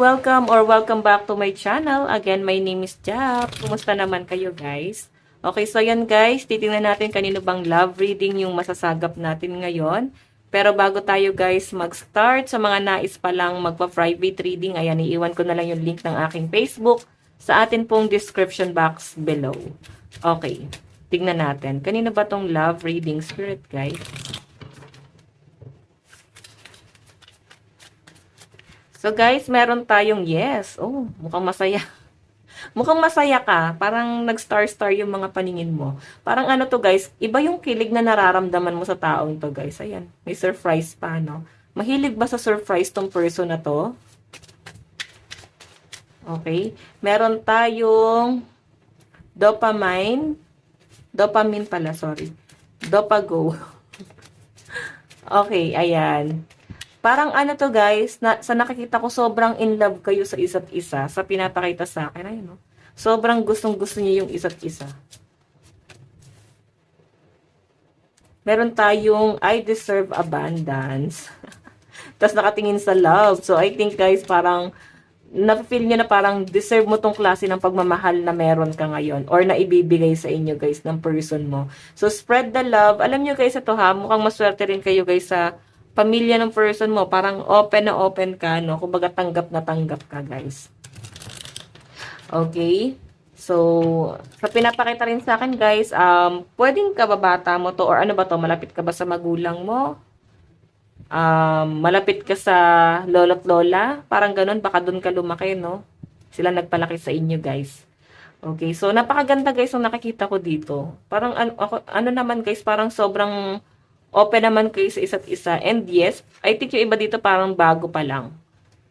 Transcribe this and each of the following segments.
welcome or welcome back to my channel. Again, my name is Jap. Kumusta naman kayo guys? Okay, so yan guys, titingnan natin kanino bang love reading yung masasagap natin ngayon. Pero bago tayo guys mag-start, sa mga nais pa lang magpa-private reading, ayan, iiwan ko na lang yung link ng aking Facebook sa atin pong description box below. Okay, tingnan natin. Kanino ba tong love reading spirit guys? So guys, meron tayong yes. Oh, mukhang masaya. Mukhang masaya ka. Parang nag-star-star yung mga paningin mo. Parang ano to guys, iba yung kilig na nararamdaman mo sa taong to guys. Ayan, may surprise pa, no? Mahilig ba sa surprise tong person na to? Okay. Meron tayong dopamine. Dopamine pala, sorry. Dopago. Okay, ayan. Parang ano to guys, sa nakikita ko sobrang in love kayo sa isa't isa, sa pinapakita sa akin. Ayun, no? Sobrang gustong-gusto niyo yung isa't isa. Meron tayong I deserve abundance. Tapos nakatingin sa love. So I think guys, parang na-feel nyo na parang deserve mo tong klase ng pagmamahal na meron ka ngayon or na ibibigay sa inyo guys ng person mo. So spread the love. Alam nyo guys, ito ha, mukhang maswerte rin kayo guys sa pamilya ng person mo. Parang open na open ka, no? Kumbaga tanggap na tanggap ka guys. Okay? So, sa pinapakita rin sa akin guys, pwedeng kababata mo to or ano ba to? Malapit ka ba sa magulang mo? Malapit ka sa lolo't lola, parang ganun, baka doon ka lumaki, no? Sila nagpalaki sa inyo, guys. Okay, so napakaganda guys ang nakikita ko dito. Parang ano naman guys, parang sobrang open naman kayo sa isa't isa. And yes, I think yung iba dito parang bago pa lang.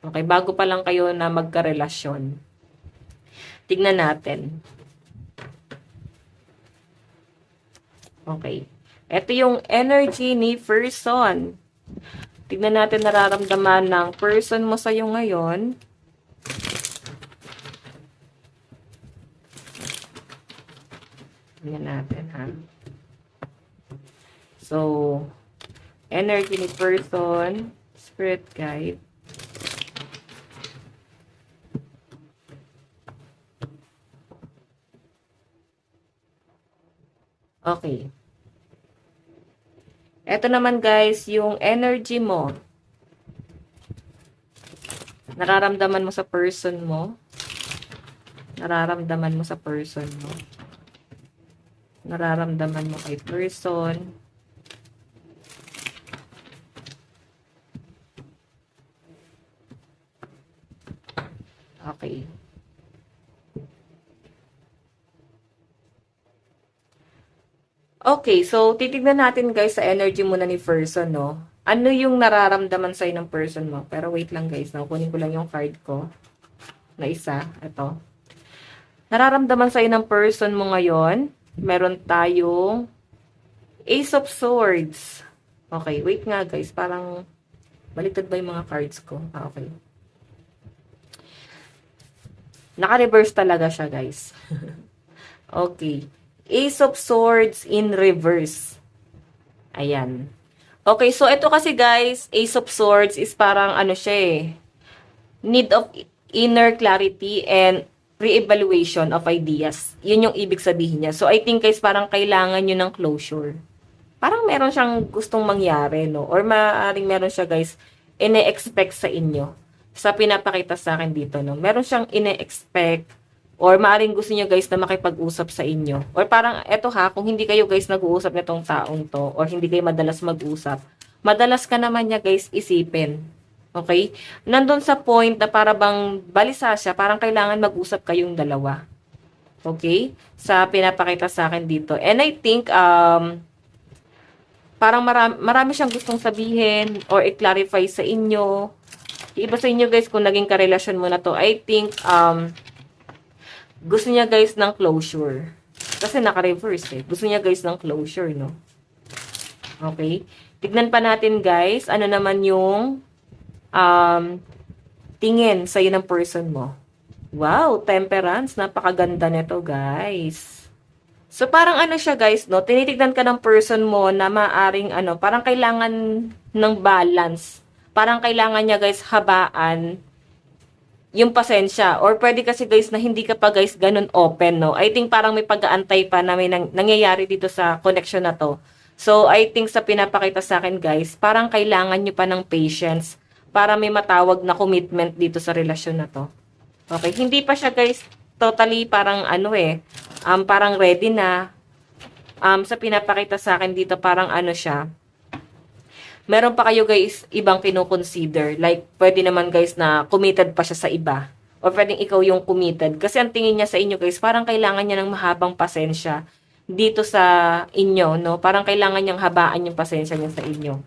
Okay, bago pa lang kayo na magkarelasyon. Tignan natin. Okay. Ito yung energy ni person. Tignan natin nararamdaman ng person mo sa'yo ngayon. Tignan natin, ha. So, energy ni person, spirit guide. Okay. Ito naman guys, yung energy mo. Nararamdaman mo sa person mo. Nararamdaman mo sa person mo. Nararamdaman mo kay person. Okay. Okay, so titignan natin guys sa energy muna ni person, no? Ano yung nararamdaman sa'yo ng person mo? Pero wait lang guys, kunin ko lang yung card ko. Na isa, ito. Nararamdaman sa'yo ng person mo ngayon. Meron tayong Ace of Swords. Okay, wait nga guys, parang baliktad ba yung mga cards ko? Okay. Naka-reverse talaga siya guys. Okay. Ace of Swords in reverse. Ayan. Okay, so ito kasi guys, Ace of Swords is parang ano siya eh. Need of inner clarity and re-evaluation of ideas. Yun yung ibig sabihin niya. So I think guys, parang kailangan nyo ng closure. Parang meron siyang gustong mangyari, no? Or maaaring meron siya guys, ine-expect sa inyo. Sa pinapakita sa akin dito, no? Meron siyang ine-expect or maaaring gusto niyo guys na makipag-usap sa inyo. Or parang eto ha, kung hindi kayo guys nag-uusap nitong taong to or hindi kayo madalas mag-usap, madalas ka naman niya guys isipin. Okay? Nandun sa point na para bang balisa siya, parang kailangan mag-usap kayong dalawa. Okay? Sa pinapakita sa akin dito. And I think parang marami siyang gustong sabihin or i-clarify sa inyo. Iba sa inyo guys kung naging karelasyon mo na to. I think gusto niya guys ng closure. Kasi naka-reverse eh. Gusto niya guys ng closure, no? Okay? Tignan pa natin guys, ano naman yung tingin sa'yo ng person mo. Wow, temperance. Napakaganda nito guys. So parang ano siya guys, no? Tinitignan ka ng person mo na maaring ano, parang kailangan ng balance. Parang kailangan niya guys habaan yung pasensya. Or pwede kasi guys na hindi ka pa guys ganun open, no? I think parang may pag-aantay pa na may nangyayari dito sa connection na to. So, I think sa pinapakita sa akin guys, parang kailangan nyo pa ng patience para may matawag na commitment dito sa relasyon na to. Okay, hindi pa siya guys totally parang ano parang ready na. Sa pinapakita sa akin dito parang ano siya, meron pa kayo guys ibang kino-consider. Like, pwede naman guys na committed pa siya sa iba. O pwedeng ikaw yung committed. Kasi ang tingin niya sa inyo guys, parang kailangan niya ng mahabang pasensya dito sa inyo, no? Parang kailangan niyang habaan yung pasensya niya sa inyo.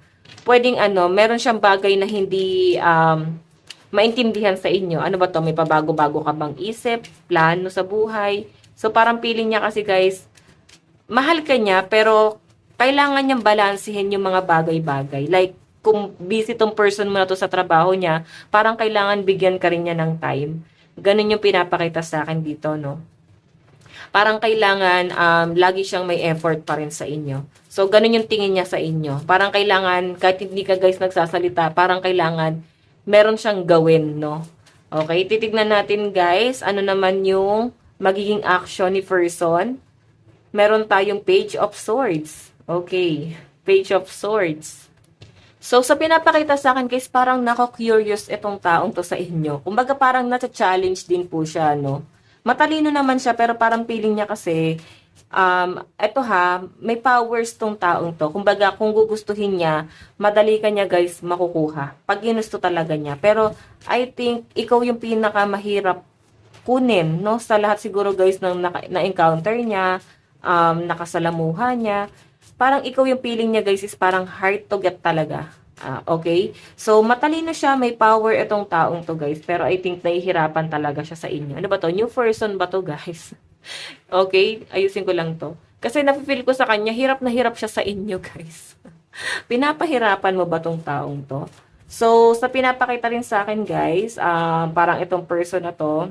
Pwedeng meron siyang bagay na hindi maintindihan sa inyo. Ano ba to? May pabago-bago ka bang isip, plano sa buhay? So, parang feeling niya kasi guys, mahal ka niya, pero kailangan niyang balansehin yung mga bagay-bagay. Like, kung busy tong person mo na to sa trabaho niya, parang kailangan bigyan ka rin niya ng time. Ganun yung pinapakita sa akin dito, no? Parang kailangan lagi siyang may effort pa rin sa inyo. So, ganun yung tingin niya sa inyo. Parang kailangan, kahit hindi ka guys nagsasalita, parang kailangan meron siyang gawin, no? Okay, titignan natin guys, ano naman yung magiging action ni person. Meron tayong Page of Swords. Okay, Page of Swords. So, sa pinapakita sa akin guys, parang nako-curious itong taong to sa inyo. Kumbaga parang nasa-challenge din po siya, no? Matalino naman siya, pero parang feeling niya kasi, may powers tong taong to. Kumbaga, kung gugustuhin niya, madali ka niya guys makukuha. Pag ginusto talaga niya. Pero, I think, ikaw yung pinakamahirap kunin, no? Sa lahat siguro guys ng na-encounter niya, nakasalamuha niya. Parang ikaw yung feeling niya guys is parang hard to get talaga. Okay? So, matalino siya, may power itong taong to guys. Pero I think nahihirapan talaga siya sa inyo. Ano ba to? New person ba to guys? Okay? Ayusin ko lang to. Kasi nafe-feel ko sa kanya, hirap na hirap siya sa inyo guys. Pinapahirapan mo ba tong taong to? So, sa pinapakita rin sa akin guys, parang itong person na to,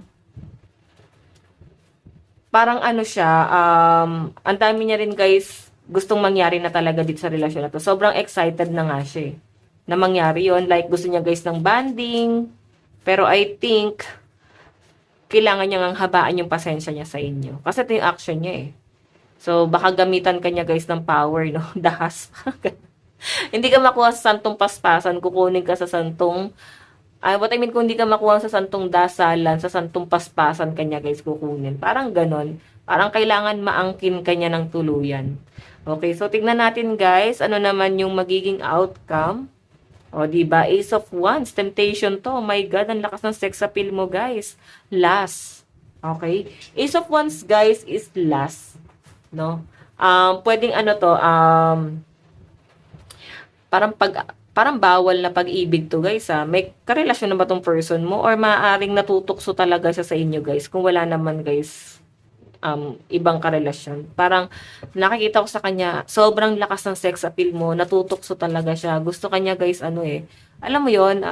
parang ano siya, ang dami niya rin guys, gustong mangyari na talaga dito sa relasyon na to. Sobrang excited na nga siya na mangyari yon. Like, gusto niya guys ng bonding. Pero I think, kailangan niya ngang habaan yung pasensya niya sa inyo. Kasi ito yung action niya So, baka gamitan ka niya guys ng power, no? Dahas. Hindi ka makuha sa santong paspasan, kukunin ka sa santong, what I mean, kung hindi ka makuha sa santong dasalan, sa santong paspasan kanya guys kukunin. Parang ganon. Parang kailangan maangkin kanya ng tuluyan. Okay, so tignan natin guys, ano naman yung magiging outcome. O, diba? Ace of Wands, temptation to. Oh my God, ang lakas ng sex appeal mo guys. Last. Okay? Ace of Wands guys is last. No? Pwedeng parang bawal na pag-ibig to guys May karelasyon na ba tong person mo or maaaring natutukso talaga siya sa inyo guys kung wala naman guys ibang karelasyon. Parang nakikita ko sa kanya sobrang lakas ng sex appeal mo, natutukso talaga siya. Gusto kanya guys alam mo yon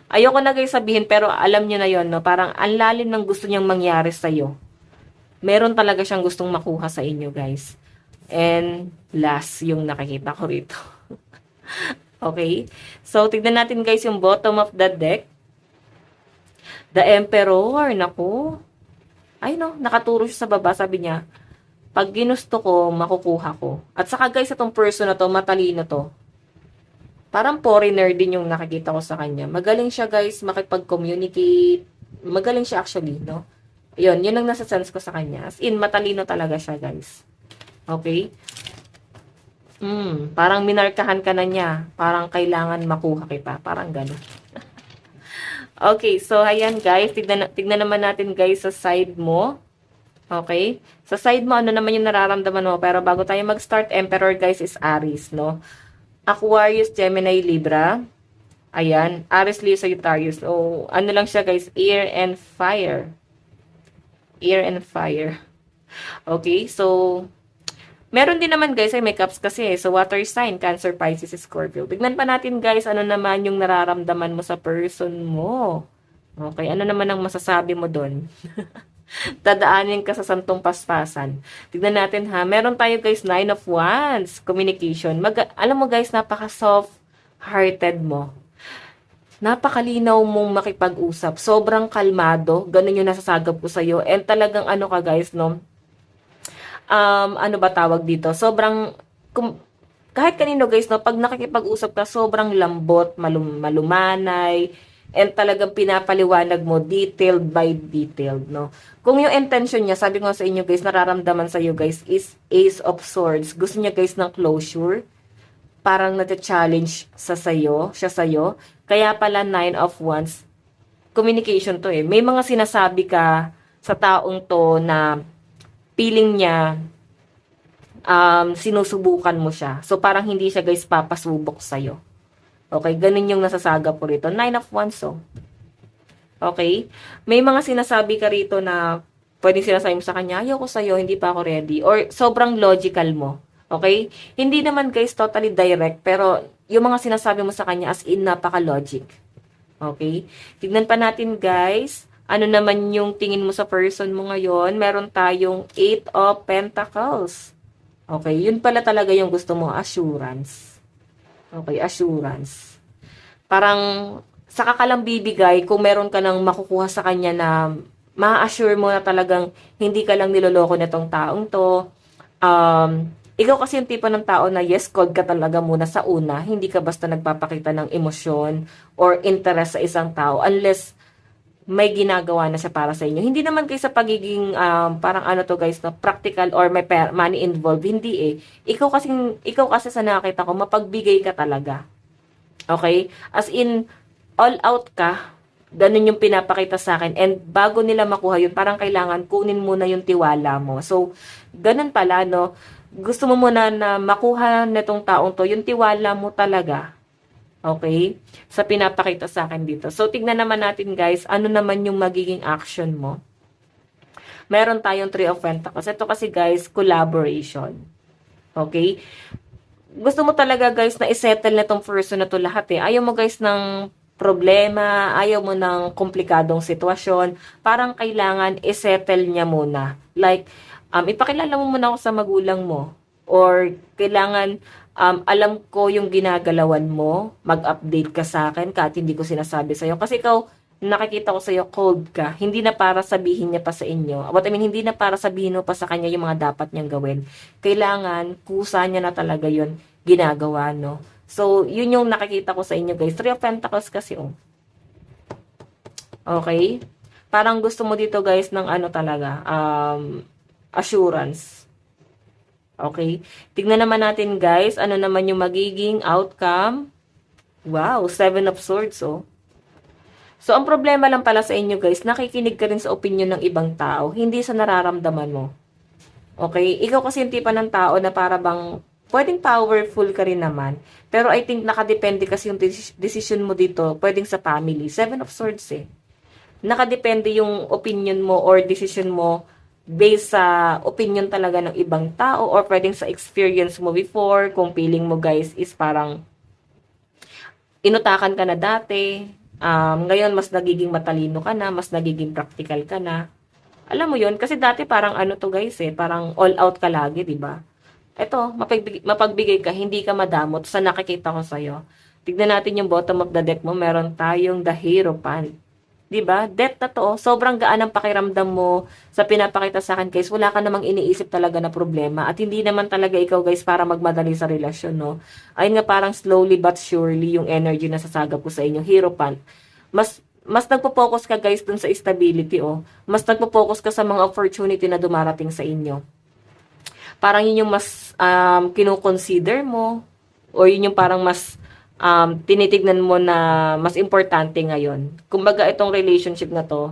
ayoko na guys sabihin pero alam niyo na yon, no? Parang ang lalim ng gusto niyang mangyari sa iyo. Meron talaga siyang gustong makuha sa inyo guys. And last yung nakikita ko rito. Okay? So, tignan natin guys yung bottom of the deck. The Emperor. Naku. Ay no, nakaturo siya sa baba. Sabi niya, pag ginusto ko, makukuha ko. At saka guys, itong person na to, matalino to. Parang foreigner din yung nakikita ko sa kanya. Magaling siya guys, makipag-communicate. Magaling siya actually, no? Yun ang nasa sense ko sa kanya. As in, matalino talaga siya guys. Okay? Parang minarkahan ka na niya. Parang kailangan makuha kita. Parang gano'n. Okay, so ayan guys. Tignan naman natin guys sa side mo. Okay? Sa side mo, ano naman yung nararamdaman mo. Pero bago tayo mag-start, Emperor guys is Aries, no? Aquarius, Gemini, Libra. Ayan. Aries, Leo, Sagittarius. So, ano lang siya guys? Air and fire. Air and fire. Okay, so meron din naman guys ay may cups kasi. So water sign, Cancer, Pisces, Scorpio. Tignan pa natin guys ano naman yung nararamdaman mo sa person mo. Okay, ano naman ang masasabi mo doon? Dadaanin ka sa santong paspasan. Tignan natin ha. Meron tayo guys 9 of Wands, communication. Alam mo guys, napaka soft hearted mo. napakalinaw mong makipag-usap. Sobrang kalmado. Ganun yung nasasagap ko sa'yo. And talagang ano ka guys, no? Ano ba tawag dito? Sobrang, kahit kanino guys, no? Pag nakikipag-usap ka, sobrang lambot, malumanay, and talagang pinapaliwanag mo detailed by detailed, no? Kung yung intention niya, sabi ko sa inyo guys, nararamdaman sa iyo guys, is Ace of Swords. Gusto niya guys ng closure. Parang nati-challenge siya sa'yo. Kaya pala 9 of Wands, communication to eh. May mga sinasabi ka sa taong to na feeling niya, sinusubukan mo siya. So, parang hindi siya guys papasubok sa'yo. Okay, ganun yung nasasagap ko rito. 9 of Wands, oh. Okay? May mga sinasabi ka rito na pwedeng sinasabi mo sa kanya, ayaw ko sa'yo, hindi pa ako ready. Or sobrang logical mo. Okay? Hindi naman guys totally direct, pero yung mga sinasabi mo sa kanya as in napaka-logic. Okay? Tignan pa natin guys, ano naman yung tingin mo sa person mo ngayon. Meron tayong 8 of Pentacles. Okay, yun pala talaga yung gusto mo, assurance. Okay, assurance. Parang saka ka lang bibigay kung meron ka nang makukuha sa kanya na ma-assure mo na talagang hindi ka lang niloloko nitong taong to. Ikaw kasi yung tipo ng tao na yes, cold ka talaga muna sa una. Hindi ka basta nagpapakita ng emosyon or interest sa isang tao unless may ginagawa na siya para sa inyo. Hindi naman kayo sa pagiging parang ano to guys, no, practical or may money involved. Hindi eh. Ikaw kasi sa nakakita ko, mapagbigay ka talaga. Okay? As in, all out ka. Ganun yung pinapakita sa akin. And bago nila makuha yun, parang kailangan kunin muna yung tiwala mo. So, ganun pala, no? Gusto mo muna na makuha netong taong to, yung tiwala mo talaga. Okay? Sa pinapakita sa akin dito. So, tignan naman natin guys, ano naman yung magiging action mo. Meron tayong 3 of Pentacles. Ito kasi guys, collaboration. Okay? Gusto mo talaga guys na isettle na tong person na to lahat eh. Ayaw mo guys ng problema, ayaw mo ng komplikadong sitwasyon. Parang kailangan isettle niya muna. Like, ipakilala mo muna ako sa magulang mo. Or kailangan alam ko yung ginagalawan mo, mag-update ka sa akin kahit hindi ko sinasabi sa'yo. Kasi ikaw, nakikita ko sa'yo, cold ka. Hindi na para sabihin niya pa sa inyo. What I mean, hindi na para sabihin mo pa sa kanya yung mga dapat niyang gawin. Kailangan, kusa niya na talaga yun ginagawa, no? So, yun yung nakikita ko sa inyo, guys. 3 of Pentacles kasi, oh. Okay? Parang gusto mo dito, guys, ng ano talaga, assurance. Okay? Tignan naman natin guys, ano naman yung magiging outcome. Wow, 7 of Swords, oh. So, ang problema lang pala sa inyo guys, nakikinig ka rin sa opinion ng ibang tao, hindi sa nararamdaman mo. Okay? Ikaw kasi yung tipa ng tao na para bang, pwedeng powerful ka rin naman. Pero I think nakadepende kasi yung decision mo dito, pwedeng sa family. 7 of Swords, eh. Nakadepende yung opinion mo or decision mo based sa opinion talaga ng ibang tao or pwedeng sa experience mo before, kung feeling mo guys is parang inutakan ka na dati, ngayon mas nagiging matalino ka na, mas nagiging practical ka na. Alam mo yun, kasi dati parang ano to guys eh, parang all out ka lagi, di ba? Eto, mapagbigay ka, hindi ka madamot sa nakikita ko sa'yo. Tignan natin yung bottom of the deck mo, meron tayong the Hierophant. Diba? Death na to, sobrang gaan ang pakiramdam mo sa pinapakita sa akin guys. Wala ka namang iniisip talaga na problema. At hindi naman talaga ikaw guys para magmadali sa relasyon, no? Ayun nga parang slowly but surely yung energy na sasagap ko sa inyo. Hierophant. Mas nagpo-focus ka guys dun sa stability, oh. Mas nagpo-focus ka sa mga opportunity na dumarating sa inyo. Parang yun yung mas kino-consider mo. O yun yung parang mas tinitignan mo na mas importante ngayon. Kumbaga itong relationship na to,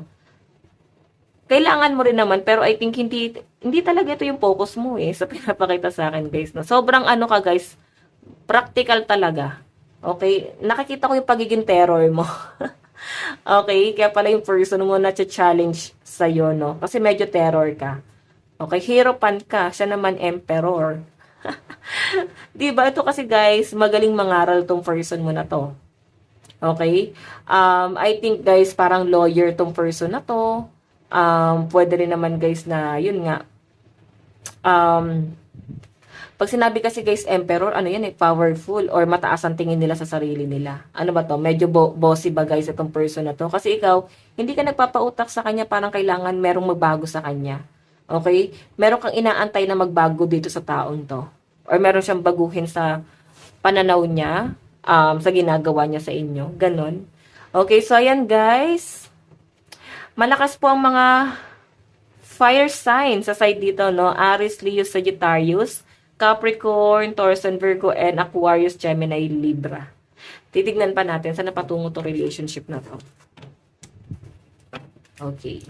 kailangan mo rin naman, pero I think hindi talaga ito yung focus mo eh, sa pinapakita sa akin guys. No? Sobrang ano ka guys, practical talaga. Okay? Nakikita ko yung pagiging terror mo. Okay? Kaya pala yung person mo na challenge sa'yo, no? Kasi medyo terror ka. Okay? Hierophant ka, siya naman emperor. Diba? Ito kasi guys, magaling mangaral tong person mo na to. Okay? I think guys, parang lawyer tong person na to. Pwede rin naman guys na, yun nga, Pag sinabi kasi guys, emperor, ano yan powerful or mataas ang tingin nila sa sarili nila. Ano ba to? Medyo bossy ba guys itong person na to? Kasi ikaw, hindi ka nagpapautak sa kanya, parang kailangan merong magbago sa kanya. Okay? Meron kang inaantay na magbago dito sa taong to. Or meron siyang baguhin sa pananaw niya, sa ginagawa niya sa inyo. Ganon. Okay, so ayan guys. Malakas po ang mga fire signs sa side dito, no? Aries, Leo, Sagittarius, Capricorn, Taurus, and Virgo, and Aquarius, Gemini, Libra. Titignan pa natin saan napatungo to relationship na to. Okay.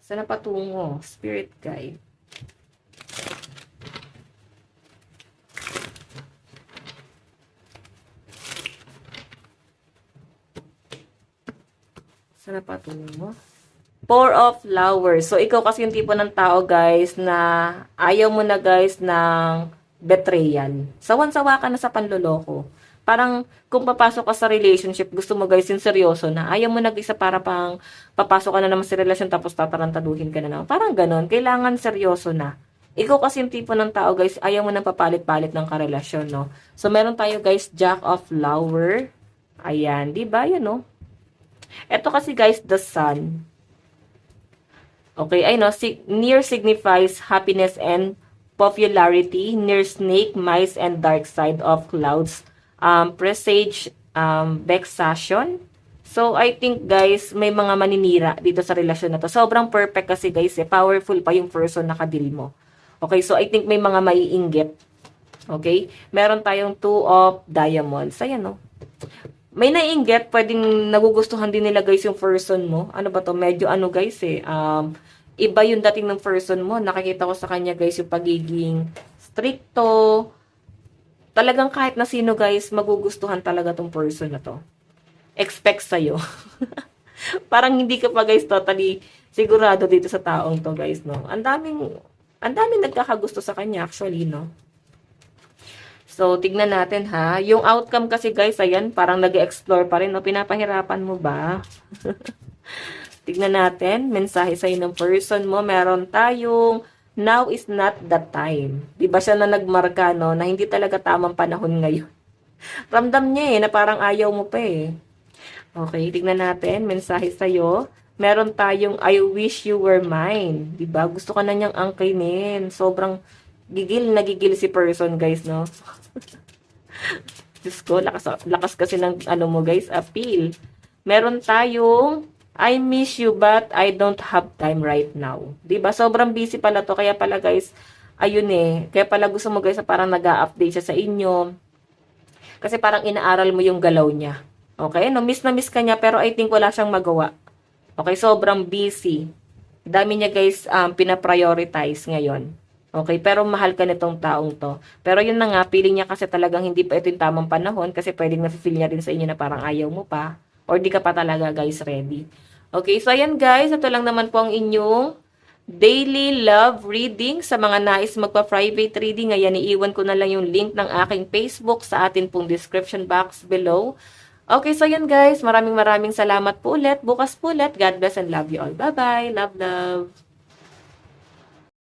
Saan napatungo? Spirit guide. Saan napatungo? Four of Flowers. So, ikaw kasi yung tipo ng tao, guys, na ayaw mo na, guys, ng betrayal. Sawan-sawa ka na sa panloloko. Parang, kung papasok ka sa relationship, gusto mo, guys, yung seryoso na. Ayaw mo nag-isa para pang papasok ka na naman sa relasyon tapos tatarantaduhin ka na naman. Parang ganon. Kailangan seryoso na. Ikaw kasi yung tipo ng tao, guys, ayaw mo nang papalit-palit ng karelasyon, no? So, meron tayo, guys, Jack of Flower. Ayan. Diba? Yan, no? Ito kasi, guys, the Sun. Okay, I know, near signifies happiness and popularity. Near snake, mice, and dark side of clouds. Presage, vexation. So, I think, guys, may mga maninira dito sa relasyon na to. Sobrang perfect kasi, guys, powerful pa yung person na kadil mo. Okay, so I think may mga maiinggit. Okay? Meron tayong Two of Diamonds. Ayan, no? May naiinggit, pwedeng nagugustuhan din nila guys yung person mo. Ano ba to? Medyo ano guys iba yung dating ng person mo. Nakikita ko sa kanya guys yung pagiging stricto. Talagang kahit na sino guys, magugustuhan talaga tong person na to. Expect sa'yo. Parang hindi ka pa guys totally sigurado dito sa taong to guys, no? Ang daming nagkakagusto sa kanya actually, no? So, tignan natin ha. Yung outcome kasi guys, ayan, parang nag-explore pa rin. No? Pinapahirapan mo ba? Tignan natin. Mensahe sa'yo ng person mo. Meron tayong, now is not the time. Diba siya na nagmarka, no? Na hindi talaga tamang panahon ngayon. Ramdam niya na parang ayaw mo pa Okay, tignan natin. Mensahe sa'yo. Meron tayong, I wish you were mine. Diba? Gusto ka na niyang angkinin. Sobrang nagigil si person, guys, no? Diyos ko, lakas kasi ng, ano mo, guys, appeal. Meron tayong, I miss you, but I don't have time right now. Diba? Sobrang busy pala to. Kaya pala, guys, ayun kaya pala gusto mo, guys, parang nag-a-update siya sa inyo. Kasi parang inaaral mo yung galaw niya. Okay? No, miss na miss ka niya, pero I think wala siyang magawa. Okay? Sobrang busy. Dami niya, guys, pinaprioritize ngayon. Okay, pero mahal ka nitong taong to. Pero yun na nga, feeling niya kasi talagang hindi pa ito yung tamang panahon kasi pwedeng na-feel niya rin sa inyo na parang ayaw mo pa or di ka pa talaga guys ready. Okay, so ayan guys, ito lang naman po ang inyong daily love reading. Sa mga nais magpa-private reading, ayan, iiwan ko na lang yung link ng aking Facebook sa atin pong description box below. Okay, so ayan guys, maraming salamat po ulit. Bukas po ulit. God bless and love you all. Bye-bye. Love, love.